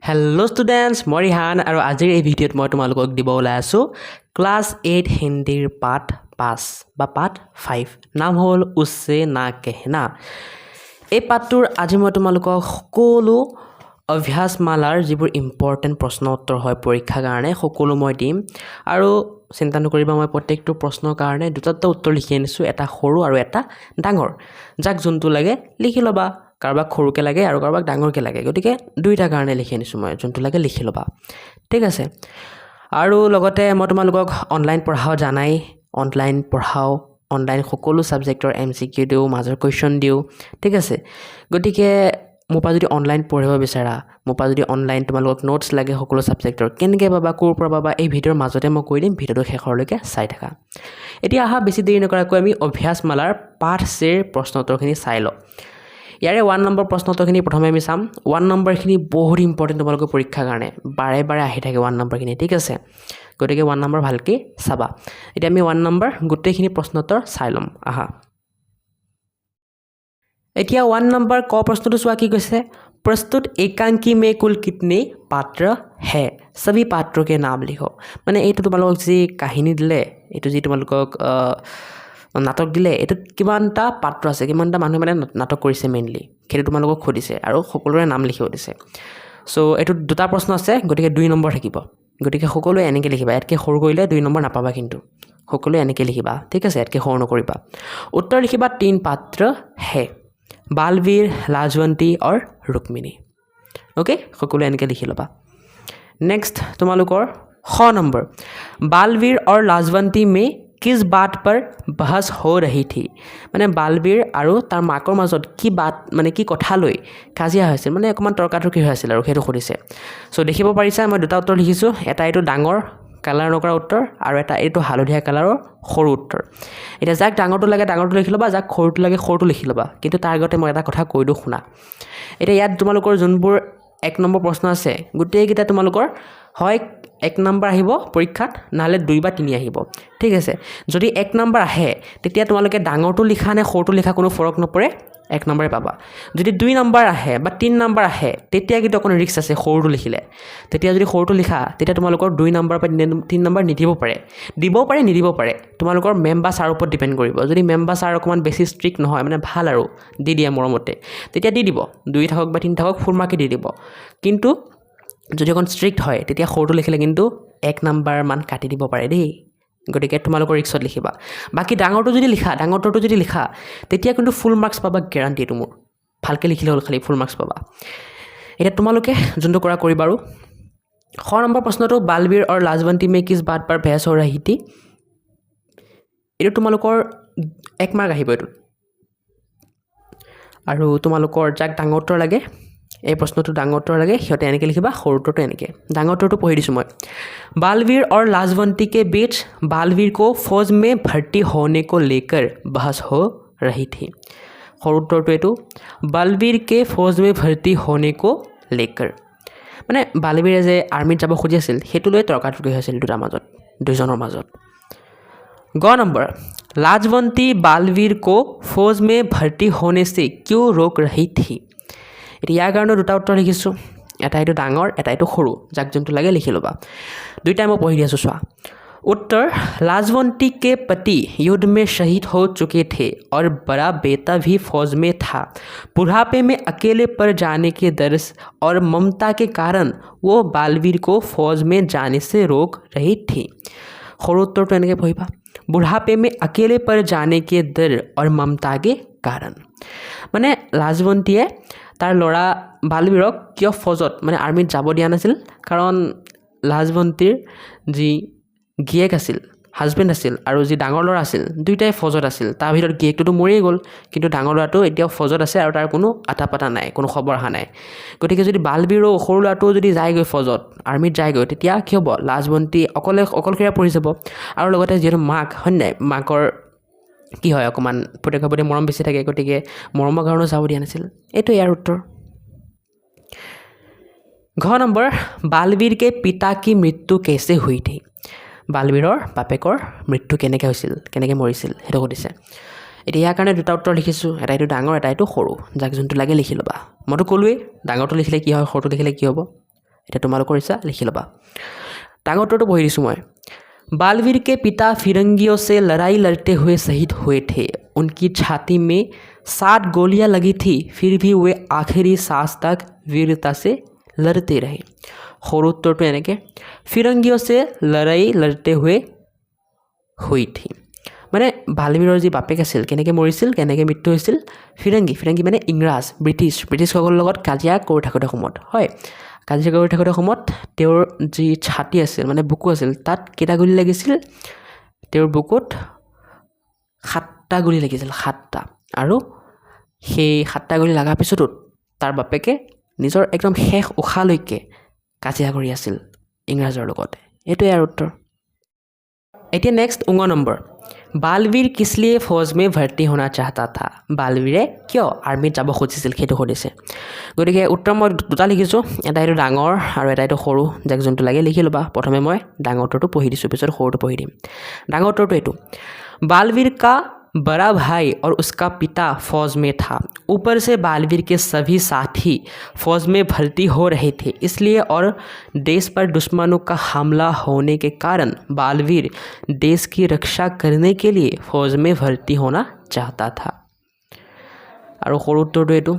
Hello' students মই ৰিহান আৰু আজিৰ এই ভিডিঅ'ত মই তোমালোকক দিব ওলাই আছোঁ ক্লাছ 8 হিন্দীৰ পাঠ 5 বা পাঠ 5 নাম হ'ল উসছে না কেহনা। এই পাঠটোৰ আজি মই তোমালোকক সকলো অভ্যাসমালাৰ যিবোৰ ইম্পৰ্টেণ্ট প্ৰশ্ন উত্তৰ হয় পৰীক্ষাৰ কাৰণে সকলো মই দিম আৰু চিন্তা নকৰিবা মই প্ৰত্যেকটো প্ৰশ্নৰ কাৰণে দুটা উত্তৰ লিখি আনিছোঁ, এটা সৰু আৰু এটা ডাঙৰ। যাক যোনটো লাগে লিখি ল'বা, কাৰোবাক সৰুকৈ লাগে আৰু কাৰোবাক ডাঙৰকৈ লাগে, গতিকে দুইটা কাৰণে লিখি আনিছোঁ মই, যোনটো লাগে লিখি ল'বা, ঠিক আছে। আৰু লগতে মই তোমালোকক অনলাইন পঢ়াও জানাই, অনলাইন পঢ়াও, অনলাইন সকলো ছাবজেক্টৰ MCQ দিওঁ, মাজৰ কুৱেশ্যন দিওঁ, ঠিক আছে। গতিকে মোৰ পৰা যদি অনলাইন পঢ়িব বিচাৰা, মোৰ পৰা যদি অনলাইন তোমালোকক নোটছ লাগে সকলো ছাবজেক্টৰ, কেনেকৈ পাবা, ক'ৰ পৰা পাবা, এই ভিডিঅ'ৰ মাজতে মই কৈ দিম, ভিডিঅ'টো শেষৰলৈকে চাই থাকা। এতিয়া আহা বেছি দেৰি নকৰাকৈ আমি অভ্যাসমালাৰ পাঠ 6ৰ প্ৰশ্ন উত্তৰখিনি চাই লওঁ। ইয়াৰে 1 নম্বৰ প্ৰশ্ন উত্তৰখিনি প্ৰথমে আমি চাম। 1 নম্বৰখিনি বহুত ইম্পৰ্টেণ্ট তোমালোকৰ পৰীক্ষাৰ কাৰণে, বাৰে বাৰে আহি থাকে 1 নম্বৰখিনি, ঠিক আছে। গতিকে 1 নম্বৰ ভালকৈ চাবা। এতিয়া আমি 1 নম্বৰ গোটেইখিনি প্ৰশ্ন উত্তৰ চাই ল'ম আহা। এতিয়া 1 নম্বৰ ক প্ৰশ্নটো চোৱা কি কৈছে, প্ৰস্তুত একাংকি মে কুল কিতনে পাত্ৰ হে, সবি পাত্ৰকে নাম লিখো। মানে এইটো তোমালোকক যি কাহিনী দিলে, এইটো যি তোমালোকক নাটক দিলে, এইটোত কিমানটা পাত্ৰ আছে, কিমানটা মানুহে মানে নাটক কৰিছে মেইনলি, সেইটো তোমালোকক সুধিছে আৰু সকলোৰে নাম লিখিব দিছে। চ' এইটোত দুটা প্ৰশ্ন আছে, গতিকে 2 নম্বৰ থাকিব। গতিকে সকলোৱে এনেকৈ লিখিবা, ইয়াতকৈ সৰু কৰিলে 2 নম্বৰ নাপাবা, কিন্তু সকলোৱে এনেকৈ লিখিবা, ঠিক আছে, ইয়াতকৈ সৰু নকৰিবা। উত্তৰ লিখিবা 3 পাত্ৰ হে, বালবীৰ, লাজৱন্তী আৰু ৰুক্মিণী। অ'কে, সকলোৱে এনেকৈ লিখি ল'বা। নেক্সট তোমালোকৰ খ নম্বৰ, বালবীৰ আৰু লাজৱন্তী মে কিছ বাত পৰ বহস হৈ ৰহি থি। মানে বালবীৰ আৰু তাৰ মাকৰ মাজত কি বাত, মানে কি কথা লৈ কাজিয়া হৈছিল, মানে অকণমান তৰ্কাতৰ্কি হৈ আছিল আৰু সেইটো সুধিছে। চ' দেখিব পাৰিছা মই দুটা উত্তৰ লিখিছোঁ, এটা এইটো ডাঙৰ কালাৰ নকৰা উত্তৰ আৰু এটা এইটো হালধীয়া কালাৰৰ সৰু উত্তৰ। এতিয়া যাক ডাঙৰটো লাগে ডাঙৰটো লিখি ল'বা, যাক সৰুটো লাগে সৰুটো লিখি ল'বা, কিন্তু তাৰ আগতে মই এটা কথা কৈ দিওঁ শুনা। এতিয়া ইয়াত তোমালোকৰ যোনবোৰ 1 নম্বৰ প্ৰশ্ন আছে, গোটেইকেইটা তোমালোকৰ হয় 1 নম্বৰ আহিব পৰীক্ষাত, নহ'লে 2 বা 3 আহিব, ঠিক আছে। যদি 1 নম্বৰ আহে তেতিয়া তোমালোকে ডাঙৰটো লিখা নে সৰুটো লিখা কোনো ফৰক নপৰে, 1 নম্বৰে পাবা। যদি 2 নম্বৰ আহে বা 3 নম্বৰ আহে তেতিয়া কিন্তু অকণ ৰিস্ক আছে সৰুটো লিখিলে। তেতিয়া যদি সৰুটো লিখা তেতিয়া তোমালোকৰ 2 নম্বৰ বা 3 নম্বৰ নিদিব পাৰে, দিব পাৰে নিদিব পাৰে, তোমালোকৰ মেম বা ছাৰৰ ওপৰত ডিপেণ্ড কৰিব। যদি মেম বা ছাৰ অকণমান বেছি ষ্ট্ৰিক্ট নহয়, মানে ভাল আৰু দি দিয়ে মৰমতে, তেতিয়া দি দিব, 2 থাকক বা 3 থাকক ফুল মাৰ্কে দি দিব। কিন্তু যদি অকণ ষ্ট্ৰিক্ট হয় তেতিয়া সৰুটো লিখিলে কিন্তু 1 নম্বৰ মান কাটি দিব পাৰে দেই, গতিকে তোমালোকৰ ৰিক্সত লিখিবা। বাকী ডাঙৰটো যদি লিখা, ডাঙৰটো যদি লিখা তেতিয়া কিন্তু ফুল মাৰ্কছ পাবা, গেৰাণ্টি এইটো মোৰ, ভালকৈ লিখিলে হ'ল, খালি ফুল মাৰ্কছ পাবা। এতিয়া তোমালোকে যোনটো কৰা কৰিবা। আৰু খ নম্বৰ প্ৰশ্নটো বালবীৰ আৰু লাজৱন্তী মে কিছ বাত পৰ বহস হৈ ৰহি থি, এইটো তোমালোকৰ 1 মাৰ্ক আহিব এইটোত। আৰু তোমালোকৰ যাক ডাঙৰ উত্তৰ লাগে, এই প্ৰশ্নটো ডাঙৰ উত্তৰ লাগে, সিহঁতে এনেকৈ লিখিবা, সৰু উত্তৰটো এনেকৈ। ডাঙৰ উত্তৰটো পঢ়ি দিছোঁ মই, बालवीर और लाजवंती के बीच बालवीर को फौज में भर्ती होने को लेकर बहस हो रही थी। সৰু উত্তৰটো এইটো, বালবীৰ কে ফৌজ মে ভৰ্তি হোনে কো লেকৰ। মানে বালবীৰে যে আৰ্মিত যাব খুজি আছিল সেইটো লৈ তৰ্কাতৰ্কি হৈছিল দুজনৰ মাজত। গ নম্বৰ, লাজৱন্তী বালবীৰ কো ফৌজ মে ভৰ্তি হোনে সে কিয় ৰোক ৰহি থি। এতিয়া ইয়াৰ কাৰণে 2টা উত্তৰ লিখিছোঁ, এটা এইটো ডাঙৰ এটা এইটো সৰু, যাক যোনটো লাগে লিখি ল'বা। 2টাই মই পঢ়ি দি আছোঁ চোৱা। उत्तर, लाजवंती के पति युद्ध में शहीद हो चुके थे और बड़ा बेटा भी फौज में था। बुढ़ापे में अकेले पड़ जाने के दर्द और ममता के कारण वो बालवीर को फौज में जाने से रोक रही थी। সৰু উত্তৰটো এনেকৈ পঢ়িবা, বুঢ়াপে में अकेले पड़ जाने के दर्द और ममता के कारण। মানে লাজৱন্তীয়ে তাৰ ল'ৰা বালবীৰক কিয় ফৌজত মানে আৰ্মিত যাব দিয়া নাছিল, কাৰণ লাজৱন্তীৰ যি গিয়েক আছিল, হাজবেণ্ড আছিল, আৰু যি ডাঙৰ ল'ৰা আছিল, দুয়োটাই ফৌজত আছিল। তাৰ ভিতৰত গিয়েকটোতো মৰিয়ে গ'ল, কিন্তু ডাঙৰ ল'ৰাটো এতিয়াও ফৌজত আছে আৰু তাৰ কোনো আটা পাতা নাই, কোনো খবৰ অহা নাই। গতিকে যদি বালবীৰো সৰু ল'ৰাটো যদি যায়গৈ ফৌজত, আৰ্মিত যায়গৈ, তেতিয়া কি হ'ব, লাজৱন্তী অকলশৰীয়া পৰি যাব। আৰু লগতে যিহেতু মাক হয় নাই, মাকৰ কি হয় অকণমান পুতেকৰ প্ৰতি মৰম বেছি থাকে, গতিকে মৰমৰ কাৰণেও যাব দিয়া নাছিল। এইটো ইয়াৰ উত্তৰ। ঘ নম্বৰ, বালবীৰ কে পিতা কি মৃত্যু কেছে হুই থি। বালবীৰৰ বাপেকৰ মৃত্যু কেনেকৈ হৈছিল, কেনেকৈ মৰিছিল সেইটো সুধিছে। এতিয়া ইয়াৰ কাৰণে 2টা উত্তৰ লিখিছোঁ, এটা এইটো ডাঙৰ এটা এইটো সৰু, যাক যোনটো লাগে লিখি ল'বা। মইতো ক'লোৱেই ডাঙৰটো লিখিলে কি হয় সৰুটো লিখিলে কি হ'ব, এটা তোমালোকৰ ইচ্ছা লিখি ল'বা ডাঙৰ উত্তৰটো পঢ়ি দিছোঁ মই बालवीर के पिता फिरंगियों से लड़ाई लड़ते हुए शहीद हुए थे उनकी छाती में 60 गोलियां लगी थी फिर भी वे आखिरी सांस तक वीरता से लड़ते रहे সৰু উত্তৰটো এনেকৈ फिरंगियों से लड़ाई लड़ते हुए हुई थी মানে বালবীৰৰ যি বাপেক আছিল কেনেকৈ মৰিছিল কেনেকৈ মৃত্যু হৈছিল ফিৰংগী মানে ইংৰাজ ব্ৰিটিছসকলৰ লগত কাজিয়া কৰি থাকোঁতে সময়ত হয় কাজিয়া কৰি থাকোঁতে সময়ত তেওঁৰ যি ছাতি আছিল মানে বুকু আছিল তাত কেইটা গুলি লাগিছিল তেওঁৰ বুকুত 7টা গুলি লাগিছিল 7টা আৰু সেই 7টা গুলি লগাৰ পিছতো তাৰ বাপেকে নিজৰ একদম শেষ উশালৈকে কাজিয়া কৰি আছিল ইংৰাজৰ লগত এইটোৱে আৰু উত্তৰ এতিয়া নেক্সট 19 নম্বৰ बालवीर किस लिए फौज में भर्ती होना चाहता था बालवीरे क्यों आर्मीत যাব খুজিছিল সেইটো সুধিছে গতিকে উত্তৰ মই দুটা লিখিছোঁ এটা এইটো ডাঙৰ আৰু এটা এইটো সৰু যাক যোনটো লাগে লিখি ল'বা প্ৰথমে মই ডাঙৰ উত্তৰটো পঢ়ি দিছোঁ পিছত সৰুটো পঢ়ি দিম ডাঙৰ উত্তৰটো এইটো बालवीर का बड़ा भाई और उसका पिता फौज में था ऊपर से बालवीर के सभी साथी फौज में भर्ती हो रहे थे इसलिए और देश पर दुश्मनों का हमला होने के कारण बालवीर देश की रक्षा करने के लिए फौज में भर्ती होना चाहता था और সৰু উত্তৰটো এইটো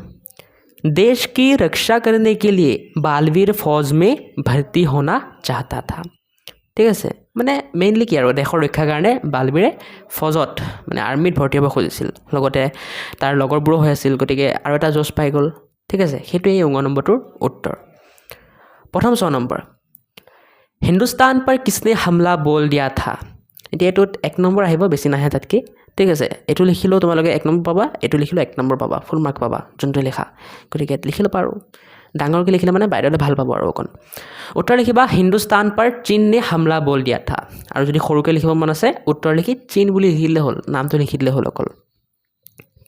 देश की रक्षा करने के लिए बालवीर फौज में भर्ती होना चाहता था ঠিক আছে মানে মেইনলি কি আৰু দেশৰ ৰক্ষাৰ কাৰণে বালবীৰে ফৌজত মানে আৰ্মিত ভৰ্তি হ'ব খুজিছিল লগতে তাৰ লগৰবোৰো হৈ আছিল গতিকে আৰু এটা জোচ পাই গ'ল ঠিক আছে সেইটোৱেই 19 নম্বৰটোৰ উত্তৰ প্ৰথম 6 নম্বৰ হিন্দুস্তান पर किसने हमला बोल दिया था এতিয়া এইটোত 1 নম্বৰ আহিব বেছি নাহে তাতকৈ ঠিক আছে এইটো লিখিলেও তোমালোকে 1 নম্বৰ পাবা এইটো লিখিলেও 1 নম্বৰ পাবা ফুল মাৰ্ক পাবা যোনটো লিখা গতিকে লিখি ল'বা আৰু ডাঙৰকৈ লিখিলে মানে বাইদেউলে ভাল পাব আৰু অকণ উত্তৰ লিখিবা হিন্দুস্তান पर चीन ने हमला बोल दिया था আৰু যদি সৰুকৈ লিখিব মন আছে উত্তৰ লিখি চীন বুলি লিখিলে হ'ল নামটো লিখি দিলে হ'ল অকল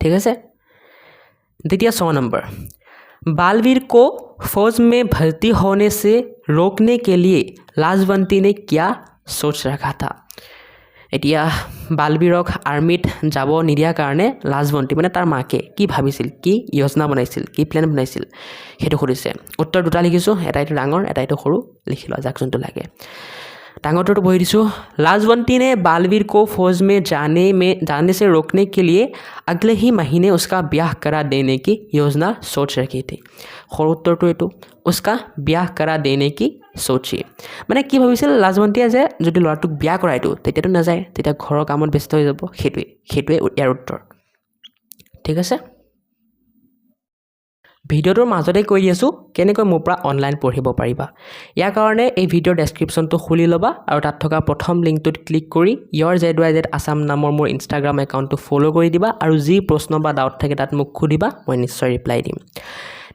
ঠিক আছে দ্বিতীয় 6 নম্বৰ बालवीर को फौज में भर्ती होने से रोकने के लिए लाजवंती ने क्या सोच रखा था এতিয়া বালবীৰক আৰ্মিত যাব নিদিয়াৰ কাৰণে লাজৱন্তী মানে তাৰ মাকে কি ভাবিছিল কি যোজনা বনাইছিল কি প্লেন বনাইছিল সেইটো সুধিছে উত্তৰ দুটা লিখিছোঁ এটা এইটো ডাঙৰ এটা এইটো সৰু লিখি লোৱা যাক যোনটো লাগে डांगोटो पढ़ी दिसो लाजवंती ने बालवीर को फौज में जाने से रोकने के लिए अगले ही महीने उसका ब्याह करा देने की योजना सोच रखी थी उत्तर तो ये उसका ब्याह करा देने की सोची माने कि भाविছিল लाजवंतीয়ে যে যদি লৰাটোক বিয়া কৰাই দিও তেতিয়াতো নাযায় তেতিয়া ঘৰৰ কামত ব্যস্ত হৈ যাব সেইটোৱে ইয়াৰ উত্তৰ ঠিক আছে ভিডিওটোৰ মাজতে কৈ দিছো কেনেকৈ মোৰ পৰা অনলাইন পঢ়িব পাৰিবা ইয়াৰ কাৰণে এই ভিডিওৰ ডেসক্ৰিপচনটো খুলি লবা আৰু তাত থকা প্ৰথম লিংকটোত ক্লিক কৰি YourZYZ Assam নামৰ মোৰ ইনষ্টাগ্ৰাম একাউণ্টটো ফলো কৰি দিবা আৰু যি প্ৰশ্ন বা ডাউট থাকে তাত মোক খুদিবা মই নিশ্চয় ৰিপ্লাই দিম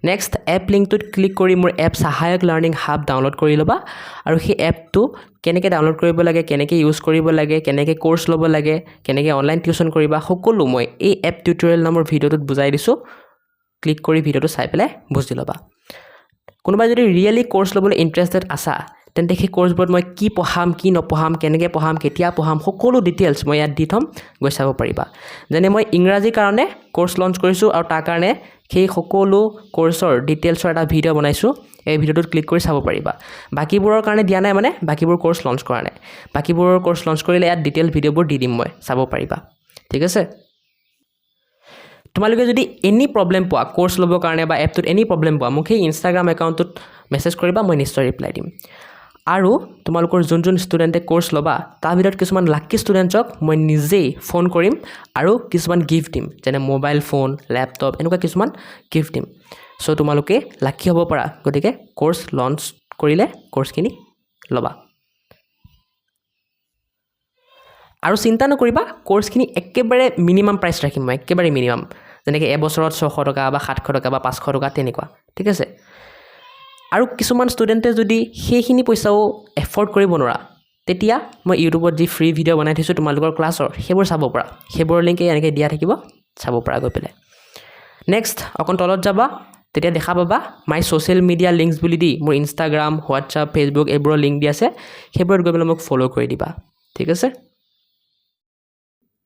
নেক্সট এপ লিংকটোত ক্লিক কৰি মোৰ এপ সহায়ক লাৰ্নিং হাব ডাউনলোড কৰি লবা আৰু সেই এপটো কেনেকৈ ডাউনলোড কৰিব লাগে কেনেকৈ ইউজ কৰিব লাগে কেনেকৈ কোৰ্স ল'ব লাগে কেনেকৈ অনলাইন টিউচন কৰিবা সকলো মই এই এপ টিউটোৰিয়েল নামৰ ভিডিওটোত বুজাই দিছো ক্লিক কৰি ভিডিওটো চাই পেলাই বুজি ল'বা কোনোবা যদি ৰিয়েলি কোৰ্স ল'বলৈ ইন্টাৰেষ্টেড আছা তেন্তে সেই কোৰ্সবোৰত মই কি পঢ়াম কি নপঢ়াম কেনেকৈ পঢ়াম কেতিয়া পঢ়াম সকলো ডিটেইলছ মই ইয়াত দি থম গৈ চাব পাৰিবা যেনে মই ইংৰাজীৰ কাৰণে কোৰ্স লঞ্চ কৰিছো আৰু তাৰ কাৰণে সেই সকলো কোৰ্সৰ ডিটেইলছৰ এটা ভিডিও বনাইছো এই ভিডিওটোত ক্লিক কৰি চাব পাৰিবা বাকিবোৰৰ কাৰণে দিয়া নাই মানে বাকিবোৰ কোৰ্স লঞ্চ কৰা নাই বাকিবোৰৰ কোৰ্স লঞ্চ কৰিলে ইয়াত ডিটেইল ভিডিওবোৰ দি দিম মই চাব পাৰিবা ঠিক আছে তোমালোকে যদি এনি প্ৰবলেম পোৱা কোৰ্স ল'বৰ কাৰণে বা এপটোত এনি প্ৰবলেম পোৱা মোক এই ইনষ্টাগ্ৰাম একাউণ্টটোত মেছেজ কৰিবা মই নিশ্চয় ৰিপ্লাই দিম আৰু তোমালোকৰ যোন ষ্টুডেণ্টে কোৰ্স ল'বা তাৰ ভিতৰত কিছুমান লাকি ষ্টুডেণ্টছক মই নিজেই ফোন কৰিম আৰু কিছুমান গিফ্ট দিম যেনে মোবাইল ফোন ল্যাপটপ এনেকুৱা কিছুমান গিফ্ট দিম সো তোমালোকে লাকি হ'ব পাৰা গতিকে কোৰ্স লঞ্চ কৰিলে কোৰ্সখিনি ল'বা আৰু চিন্তা নকৰিবা কোৰ্সখিনি একেবাৰে মিনিমাম প্ৰাইস ৰাখিম মই একেবাৰে মিনিমাম যেনেকৈ এবছৰত 600 টকা বা 700 টকা বা 500 টকা তেনেকুৱা ঠিক আছে আৰু কিছুমান ষ্টুডেণ্টে যদি সেইখিনি পইচাও এফৰ্ড কৰিব নোৱাৰা তেতিয়া মই ইউটিউবত যি ফ্ৰী ভিডিও বনাই থৈছো তোমালোকৰ ক্লাছৰ সেইবোৰ চাব পাৰা সেইবোৰ লিংক এনেকৈ দিয়া থাকিব চাব পাৰা গৈ পেলাই নেক্সট অকন তলত যাবা তেতিয়া দেখা পাবা মাই সোশ্যাল মিডিয়া লিংকস বুলি দি মোৰ ইনষ্টাগ্ৰাম হোৱাটছআপ ফেচবুক এইবোৰৰ লিংক দি আছে সেইবোৰত গৈ পেলাই মোক ফলো কৰি দিবা ঠিক আছে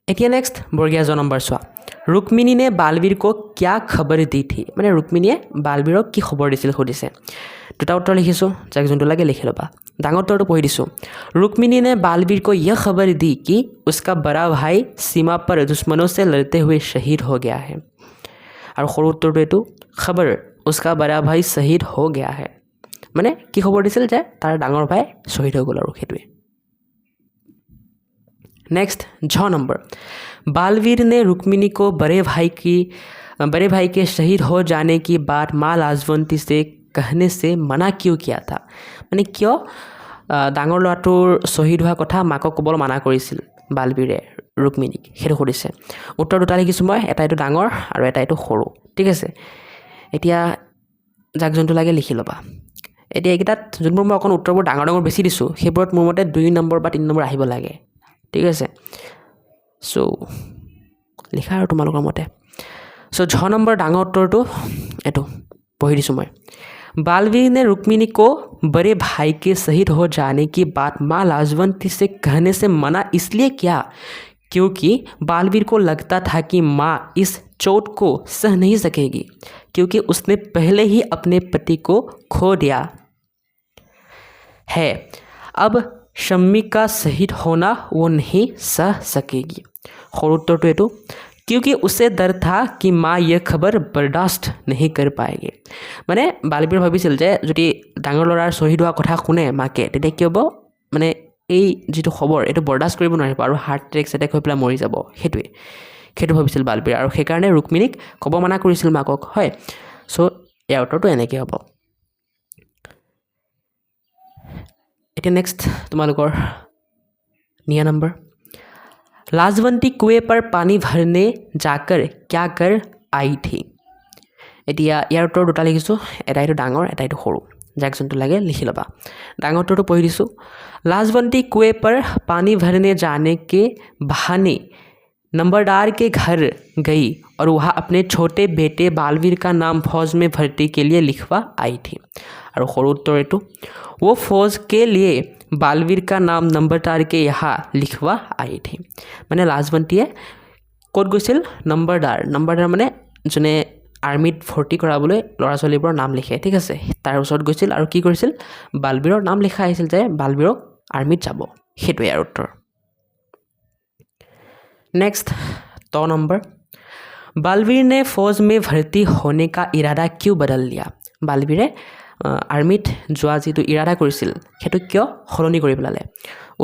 এতিয়া নেক্সট বৰ্গীয়া নম্বৰ চোৱা रुक्मिणी ने बालवीर को क्या खबर दी थी মানে रुक्मिणीয়ে बालवीरক কি খবৰ দিছিল সুধিছে দুটা উত্তৰ লিখিছো যাক যোনটো লাগে লিখি লবা ডাঙৰ উত্তৰটো পঢ়ি দিছো रुक्मिणी ने बालवीर को यह खबर दी कि उसका बड़ा भाई सीमा पर दुश्मनों से लड़ते हुए शहीद हो गया है আৰু সৰু উত্তৰটো এটো খবৰ उसका बड़ा भाई शहीद हो गया है মানে কি খবৰ দিছিল যে তাৰ ডাঙৰ ভাই শহীদ হৈ গ'ল আৰু হেতুৱে नेक्स्ट 6 नंबर बालवीर ने रुक्मिणी को बड़े भाई के शहीद हो जाने की बात माँ लाजवंती से कहने से मना क्यों किया था माने क्यों डाঙৰ ল'ৰাটোৰ শহীদ হোৱা কথা মাকক ক'বলৈ মানা কৰিছিল বালবীৰে रुक्मिणीক হেতু সুধিছে উত্তৰ দুটা লিখিছো মই এটা এটো ডাঙৰ আৰু এটা এটো সৰু ঠিক আছে এতিয়া যাক যোনটো লাগে লিখি লবা এতিয়া এইকেইটাত যোনবোৰ মই অকণ উত্তৰবোৰ ডাঙৰ ডাঙৰ বেছি দিছো সেইবোৰত মোৰ মতে 2 নম্বৰ বা 3 নম্বৰ আহিব লাগে ঠিক আছে সো লিখা আৰু তোমালোকৰ মতে সো 6 নম্বৰ ডাঙৰ উত্তৰটো এটো পঢ়ি দিছো মই बालवीर ने रुक्मिणी को बड़े भाई के शहीद हो जाने की बात माँ लाजवंती से कहने से मना इसलिए किया क्योंकि बालवीर को लगता था कि माँ इस चोट को सह नहीं सकेगी क्योंकि उसने पहले ही अपने पति को खो दिया है अब शम्मी का शहीद होना वो नहीं सह सकेगी और उत्तर तो एटू क्योंकि उसे डर था कि माँ यह खबर बर्दाश्त नहीं कर पाएगी माने बालवीर भाबिছিল যে যদি ডাঙৰ লৰাৰ শহীদ হোৱা কথা শুনে মাকে তেতিয়া কি হ'ব মানে এই যেটো খবৰ এটো বৰ্দাস্ত কৰিব নোৱাৰিব আৰু হাৰ্ট এটেক হৈ পেলাই মৰি যাব হেতু ভাবিছিল বালবীৰ আৰু সেই কাৰণে रुक्मिणीক ক'ব মানা কৰিছিল মাকক হয় সো ইয়াৰ উত্তৰটো এনেকৈ হ'ব এতিয়া নেক্সট তোমালোকৰ 9 নম্বৰ लाजवंती कुएं पर पानी भरने जाकर क्या कर आई थी এতিয়া ইয়াৰ উত্তৰ দুটা লিখিছো এটা এটো ডাঙৰ এটা এটো সৰু যাক যোনটো লাগে লিখি লবা ডাঙৰ উত্তৰটো পঢ়ি দিছো लाजवंती कुएं पर पानी भरने जाने के बहाने नंबरदार के घर गई और वहाँ अपने छोटे बेटे बालवीर का नाम फौज में भर्ती के लिए लिखवा आई थी और सৰু उत्तर एटू वो फौज के लिए बालवीर का नाम नंबरदार के यहाँ लिखवा आई थी माने लाजवंतीয়ে ক'ত গৈছিল नंबरदार মানে জনে আৰ্মিত ভৰ্তি কৰাবলৈ ল'ৰা ছোৱালীবোৰৰ নাম লিখে ঠিক আছে তাৰ ওচৰত গৈছিল আৰু কি কৰিছিল বালবীৰৰ নাম লিখা আহিছিল যে বালবীৰক আৰ্মিত যাব হেতুৱে আৰু উত্তৰ नेक्स्ट 2 नंबर बालवीर ने फौज में भर्ती होने का इरादा क्यों बदल लिया बालवीरे आर्मित যোৱা যেটো ইৰাদা কৰিছিল হেতু কিয় হলনি কৰি পেলালে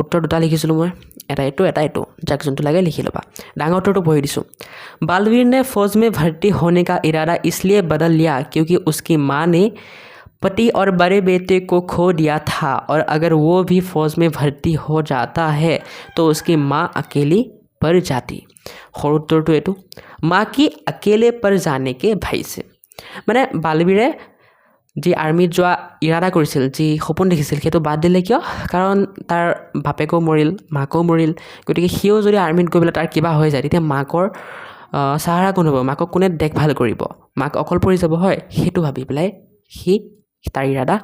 উত্তৰ দুটা লিখিছিলো মই এটা এটো যাক যোনটো লাগে লিখি লবা ডাঙৰ উত্তৰটো পঢ়ি দিছো बालवीर ने फौज में भर्ती होने का इरादा इसलिए बदल लिया क्योंकि उसकी मां ने पति और बड़े बेटे को खो दिया था और अगर वो भी फौज में भर्ती हो जाता है तो उसकी मां अकेली पर जाती और उत्तर तो एटू माँ की अकेले पर जाने के भय से माने बालवीरे जी आर्मी যোৱা ইৰাদা কৰিছিল যি সপোন দেখিছিল হেতু বাদ দিলে কিয় কাৰণ তাৰ বাপেকো মৰিল মাকো মৰিল গতিকে হিও যদি আৰ্মিত গৈ পেলাই তাৰ কিবা হৈ যায় তেতিয়া মাকৰ সাহাৰা কোন হ'ব মাকক কোনে দেখভাল কৰিব মাক অকল পৰি যাব হয় হেতু ভাবি পেলাই হি তাৰ ইৰাদা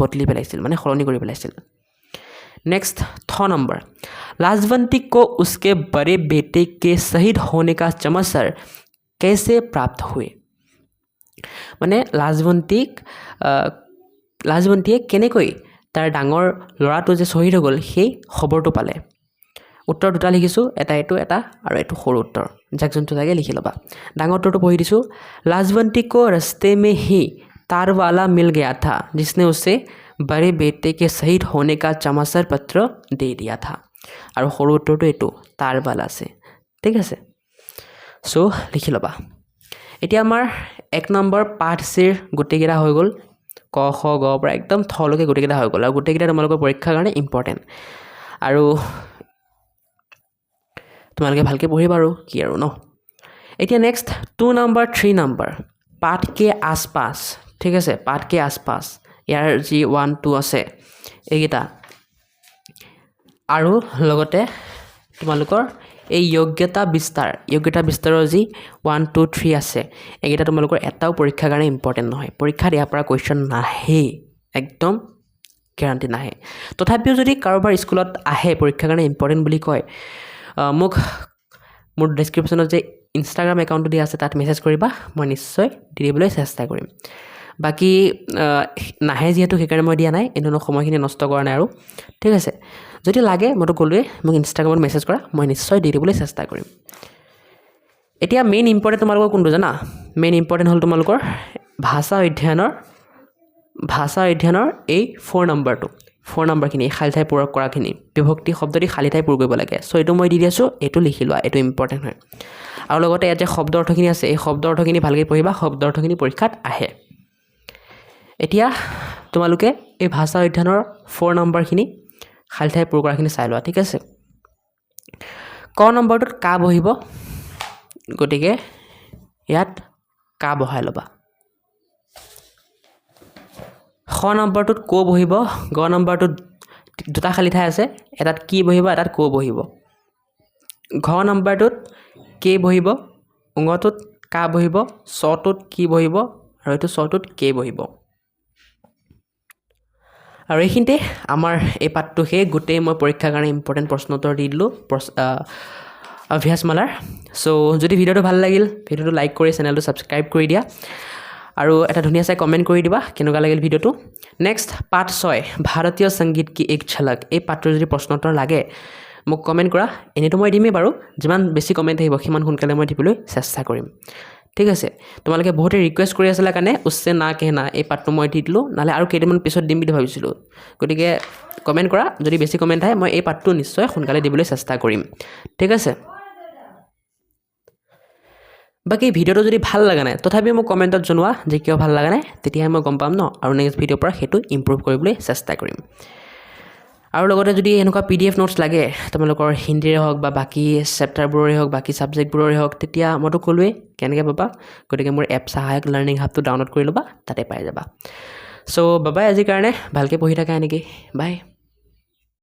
বদলি পেলাইছিল মানে হলনি কৰি পেলাইছিল नेक्स्ट 6 नंबर लाजवंती को उसके बड़े बेटे के शहीद होने का समाचार कैसे प्राप्त हुए माने लाजवंतीয়ে কেনেকৈ তাৰ ডাঙৰ লৰাটো যে শহীদ হৈ গ'ল সেই খবৰটো পালে উত্তৰ দুটা লিখিছো এটা আৰু এটো সৰু উত্তৰ যাক যোনটো লাগে লিখি লবা ডাঙৰ উত্তৰটো পঢ়ি দিছো लाजवंती को रास्ते में ही तारवाला मिल गया था जिसने उसे बड़े बेटे के शहीद होने का समाचार पत्र दे दिया था और सৰু উত্তৰটো এটো तारवाला से ঠিক আছে সো লিখি লবা এতিয়া আমাৰ 1 নম্বৰ পাৰ্ট সিৰ গুটেকেৰা হৈ গল ক খ গ পৰা একদম থলকে গুটেকেৰা হৈ গল আৰু গুটেকেৰা তোমালোকৰ পৰীক্ষাৰ কাৰণে ইম্পৰ্টেন্ট আৰু তোমালোকে ভালকে পঢ়িবা আৰু কি আৰু ন এতিয়া নেক্সট 2 নম্বৰ 3 নম্বৰ पाठ के आसपास ठीक है पाठ के आसपास यार जी 1 2 আছে এইগিটা আৰু লগতে তোমালোকৰ এই যোগ্যতা বিস্তাৰৰ যি 1 2 3 আছে এইগিটা তোমালোকৰ এটাও পৰীক্ষাৰ কাৰণে ইম্পৰ্টেন্ট নহয় পৰীক্ষাত ইয়াৰ পৰা কোৱেশ্চন নাহে একদম গ্যাৰান্টি নাহে তথাপিও যদি কাৰোবাৰ স্কুলত আহে পৰীক্ষাৰ কাৰণে ইম্পৰ্টেন্ট বুলি কয় মোক মোৰ ডেসক্ৰিপচনত যে ইনষ্টাগ্ৰাম একাউণ্টটো দিয়া আছে তাত মেছেজ কৰিবা মই নিশ্চয় দি দিবলৈ চেষ্টা কৰিম বাকী নাহে যিহেতু সেইকাৰণে মই দিয়া নাই এনেনো সময়খিনি নষ্ট কৰা নাই আৰু ঠিক আছে যদি লাগে মইতো ক'লোৱে মোক ইনষ্টাগ্ৰামত মেছেজ কৰা মই নিশ্চয় দি দিবলৈ চেষ্টা কৰিম এতিয়া মেইন ইম্পৰ্টেণ্ট তোমালোকৰ কোনটো জানা মেইন ইম্পৰ্টেণ্ট হ'ল তোমালোকৰ ভাষা অধ্যয়নৰ এই 4 নম্বৰখিনি খালী ঠাই পূৰণ কৰাখিনি বিভক্তি শব্দ দি খালী ঠাই পূৰ কৰিব লাগে চ' এইটো মই দি দি আছোঁ এইটো লিখি লোৱা এইটো ইম্পৰ্টেণ্ট হয় আৰু লগতে ইয়াত যে শব্দ অৰ্থখিনি আছে এই শব্দ অৰ্থখিনি ভালকৈ পঢ়িবা শব্দ অৰ্থখিনি পৰীক্ষাত আহে এতিয়া তোমালোকে এই ভাষা অধ্যয়নৰ 4 নম্বৰখিনি খালী ঠাই পূৰ কৰাখিনি চাই লোৱা ঠিক আছে ক নম্বৰটোত কা বহিব গতিকে ইয়াত কা বহাই ল'বা খ নম্বৰটোত ক বহিব গ নম্বৰটোত দুটা খালী ঠাই আছে এটাত কি বহিব এটাত ক বহিব ঘ নম্বৰটোত কে বহিব ঙটোত কা বহিব চটোত কি বহিব আৰু এইটো চটোত কে বহিব আৰু এইখিনিতে আমাৰ এই পাঠটো সেই গোটেই মই পৰীক্ষাৰ কাৰণে ইম্পৰ্টেণ্ট প্ৰশ্ন উত্তৰ দি দিলোঁ অভ্যাসমালাৰ চ' যদি ভিডিঅ'টো ভাল লাগিল ভিডিঅ'টো লাইক কৰি চেনেলটো ছাবস্ক্ৰাইব কৰি দিয়া আৰু এটা ধুনীয়া চাই কমেণ্ট কৰি দিবা কেনেকুৱা লাগিল ভিডিঅ'টো নেক্সট পাঠ 6 ভাৰতীয় সংগীত কি এক ঝলক এই পাঠটোৰ যদি প্ৰশ্ন উত্তৰ লাগে মোক কমেণ্ট কৰা এনেতো মই দিমেই বাৰু যিমান বেছি কমেণ্ট আহিব সিমান সোনকালে মই দিবলৈ চেষ্টা কৰিম ঠিক আছে তোমালোকে বহুতে ৰিকুৱেষ্ট কৰি আছিলে কাৰণে উচ্ছে না কেহনা এই পাঠটো মই দি দিলোঁ নহ'লে আৰু কেইদিনমান পিছত দিম বুলি ভাবিছিলোঁ গতিকে কমেণ্ট কৰা যদি বেছি কমেণ্ট আহে মই এই পাঠটো নিশ্চয় সোনকালে দিবলৈ চেষ্টা কৰিম ঠিক আছে বাকী ভিডিঅ'টো যদি ভাল লগা নাই তথাপি মোক কমেণ্টত জনোৱা যে কিয় ভাল লগা নাই তেতিয়াহে মই গম পাম ন আৰু নেক্সট ভিডিঅ'ৰ পৰা সেইটো ইম্প্ৰুভ কৰিবলৈ চেষ্টা কৰিম আৰু লগতে যদি এনেকুৱা PDF নোটছ লাগে তোমালোকৰ হিন্দীৰে হওক বা বাকী চেপ্টাৰবোৰৰে হওক বাকী ছাবজেক্টবোৰৰে হওক তেতিয়া মইতো ক'লোৱেই কেনেকৈ পাবা গতিকে মোৰ এপ সহায়ক লাৰ্ণিং হাবটো ডাউনলোড কৰি ল'বা তাতে পাই যাবা চ' বাবাই আজিৰ কাৰণে ভালকৈ পঢ়ি থাকা এনেকৈ বাই